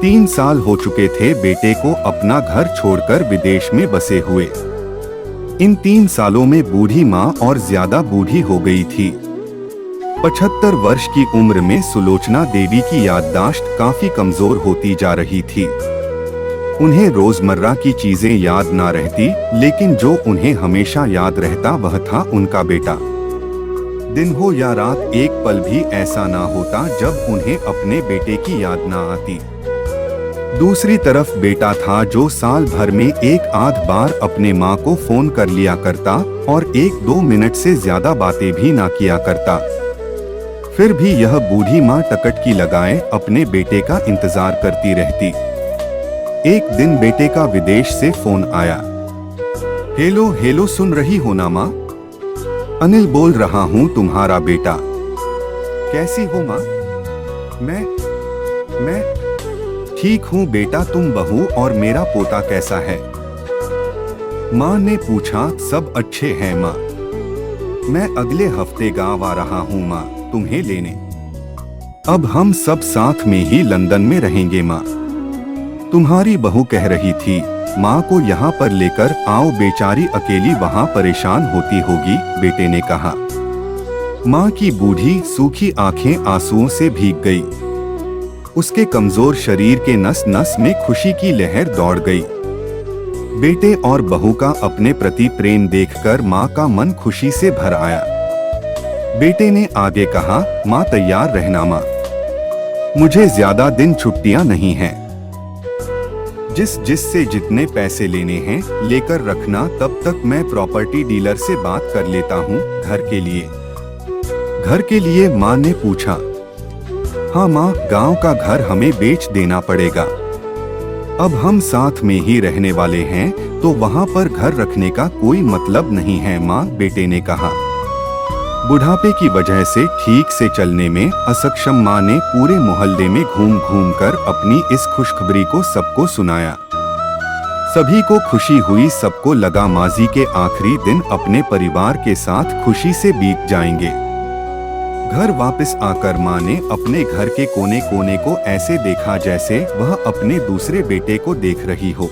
3 साल हो चुके थे बेटे को अपना घर छोड़कर विदेश में बसे हुए। इन 3 सालों में बूढ़ी माँ और ज्यादा बूढ़ी हो गई थी। 75 वर्ष की उम्र में सुलोचना देवी की याददाश्त काफी कमजोर होती जा रही थी। उन्हें रोजमर्रा की चीजें याद ना रहती, लेकिन जो उन्हें हमेशा याद रहता वह था उनका बेटा। दिन हो या रात, एक पल भी ऐसा ना होता जब उन्हें अपने बेटे की याद ना आती। दूसरी तरफ बेटा था जो साल भर में एक आध बार अपने माँ को फोन कर लिया करता और 1-2 मिनट से ज्यादा बातें भी ना किया करता। फिर भी यह बूढ़ी माँ टकटकी लगाए अपने बेटे का इंतजार करती रहती। एक दिन बेटे का विदेश से फोन आया। हेलो हेलो, सुन रही हो ना माँ? अनिल बोल रहा हूँ, तुम्हारा बेटा। कैसी हो माँ? मैं ठीक हूँ बेटा, तुम बहू और मेरा पोता कैसा है? माँ ने पूछा। सब अच्छे हैं माँ। मैं अगले हफ्ते गाँव आ रहा हूँ माँ, तुम्हें लेने। अब हम सब साथ में ही लंदन में रहेंगे माँ। तुम्हारी बहू कह रही थी माँ को यहाँ पर लेकर आओ, बेचारी अकेली वहाँ परेशान होती होगी, बेटे ने कहा। माँ की बूढ़ी सूखी आंखें आंसुओं से भीग गई। उसके कमजोर शरीर के नस नस में खुशी की लहर दौड़ गई। बेटे और बहू का अपने प्रति प्रेम देखकर माँ का मन खुशी से भर आया। बेटे ने आगे कहा, माँ तैयार रहना माँ, मुझे ज्यादा दिन छुट्टियां नहीं हैं। जिससे जितने पैसे लेने हैं लेकर रखना, तब तक मैं प्रॉपर्टी डीलर से बात कर लेता हूँ। घर के लिए माँ ने पूछा। हाँ माँ, गांव का घर हमें बेच देना पड़ेगा। अब हम साथ में ही रहने वाले हैं तो वहाँ पर घर रखने का कोई मतलब नहीं है माँ, बेटे ने कहा। बुढ़ापे की वजह से ठीक से चलने में असक्षम माँ ने पूरे मोहल्ले में घूम घूम कर अपनी इस खुशखबरी को सबको सुनाया। सभी को खुशी हुई, सबको लगा माजी के आखिरी दिन अपने परिवार के साथ खुशी से बीत जाएंगे। घर वापस आकर माँ ने अपने घर के कोने कोने को ऐसे देखा जैसे वह अपने दूसरे बेटे को देख रही हो।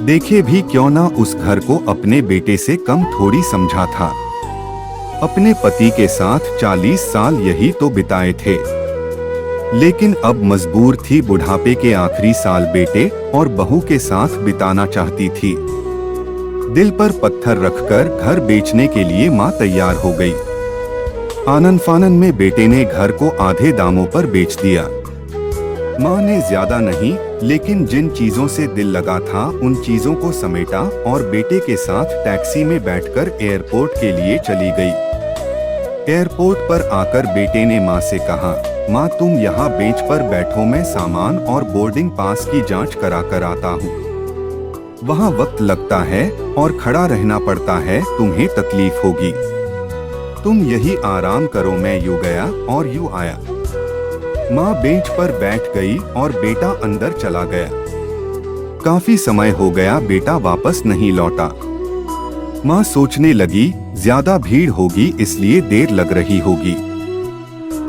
देखे भी क्यों ना, उस घर को अपने बेटे से कम थोड़ी समझा था। अपने पति के साथ 40 साल यही तो बिताए थे, लेकिन अब मजबूर थी बुढ़ापे के आखिरी साल बेटे और बहू के साथ बिताना चाहती थी। दिल पर पत्थर रखकर घर बेचने के लिए माँ तैयार हो गई। आनन फानन में बेटे ने घर को आधे दामों पर बेच दिया। माँ ने ज्यादा नहीं, लेकिन जिन चीजों से दिल लगा था उन चीजों को समेटा और बेटे के साथ टैक्सी में बैठकर एयरपोर्ट के लिए चली गई। एयरपोर्ट पर आकर बेटे ने माँ से कहा, माँ तुम यहाँ बेंच पर बैठो, मैं सामान और बोर्डिंग पास की जांच करा कर आता हूँ। वहाँ वक्त लगता है और खड़ा रहना पड़ता है, तुम्हें तकलीफ होगी। तुम यही आराम करो। मैं यूँ गया और यूँ आया। माँ बेंच पर बैठ गई और बेटा अंदर चला गया। काफी समय हो गया, बेटा वापस नहीं लौटा। माँ सोचने लगी ज्यादा भीड़ होगी इसलिए देर लग रही होगी।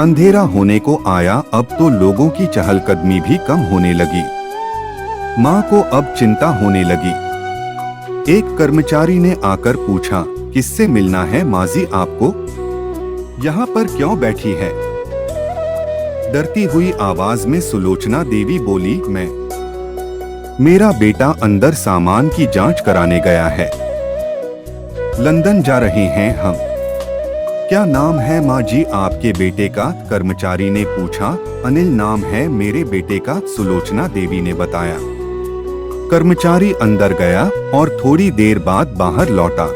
अंधेरा होने को आया, अब तो लोगों की चहलकदमी भी कम होने लगी। माँ को अब चिंता होने लगी। एक कर्मचारी ने आकर पूछा, किससे मिलना है माजी आपको? यहाँ पर क्यों बैठी है? डरती हुई आवाज में सुलोचना देवी बोली, मेरा बेटा अंदर सामान की जांच कराने गया है। लंदन जा रहे हैं हम। क्या नाम है माँ जी आपके बेटे का? कर्मचारी ने पूछा। अनिल नाम है मेरे बेटे का, सुलोचना देवी ने बताया। कर्मचारी अंदर गया और थोड़ी देर बाद बाहर लौटा।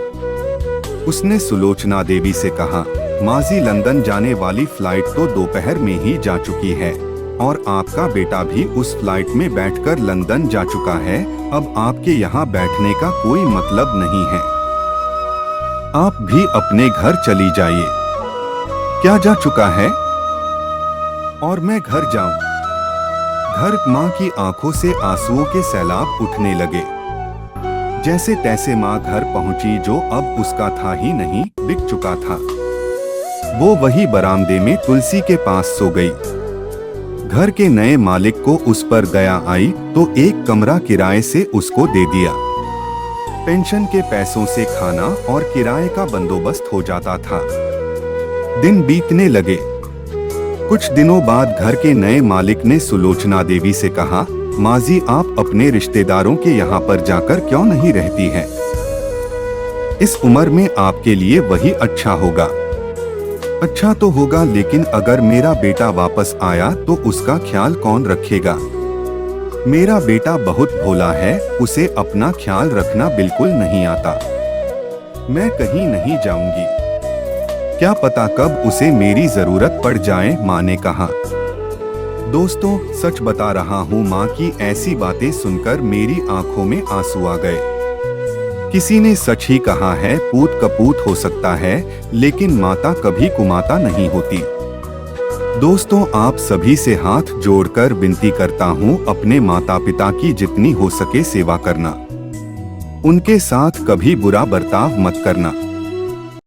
उसने सुलोचना देवी से कहा, माजी लंदन जाने वाली फ्लाइट तो दोपहर में ही जा चुकी है और आपका बेटा भी उस फ्लाइट में बैठकर लंदन जा चुका है। अब आपके यहाँ बैठने का कोई मतलब नहीं है। आप भी अपने घर चली जाइए। क्या जा चुका है? और मैं घर जाऊं? घर? माँ की आंखों से आंसुओं के सैलाब उठने लगे। जैसे तैसे माँ घर पहुंची जो अब उसका था ही नहीं, बिक चुका था। वो वही बरामदे में तुलसी के पास सो गई। घर के नए मालिक को उस पर दया आई तो एक कमरा किराए से उसको दे दिया। पेंशन के पैसों से खाना और किराए का बंदोबस्त हो जाता था। दिन बीतने लगे। कुछ दिनों बाद घर के नए मालिक ने सुलोचना देवी से कहा, माँ जी, आप अपने रिश्तेदारों के यहाँ पर जाकर क्यों नहीं रहती हैं? इस उम्र में आपके लिए वही अच्छा होगा। अच्छा तो होगा, लेकिन अगर मेरा बेटा वापस आया तो उसका ख्याल कौन रखेगा? मेरा बेटा बहुत भोला है, उसे अपना ख्याल रखना बिल्कुल नहीं आता। मैं कहीं नहीं जाऊंगी, क्या पता कब उसे मेरी जरूरत पड़ जाए, माँ ने कहा। दोस्तों, सच बता रहा हूँ, माँ की ऐसी बातें सुनकर मेरी आंखों में आंसू आ गए। किसी ने सच ही कहा है, पूत कपूत हो सकता है, लेकिन माता कभी कुमाता नहीं होती। दोस्तों, आप सभी से हाथ जोड़कर विनती करता हूँ, अपने माता पिता की जितनी हो सके सेवा करना। उनके साथ कभी बुरा बर्ताव मत करना।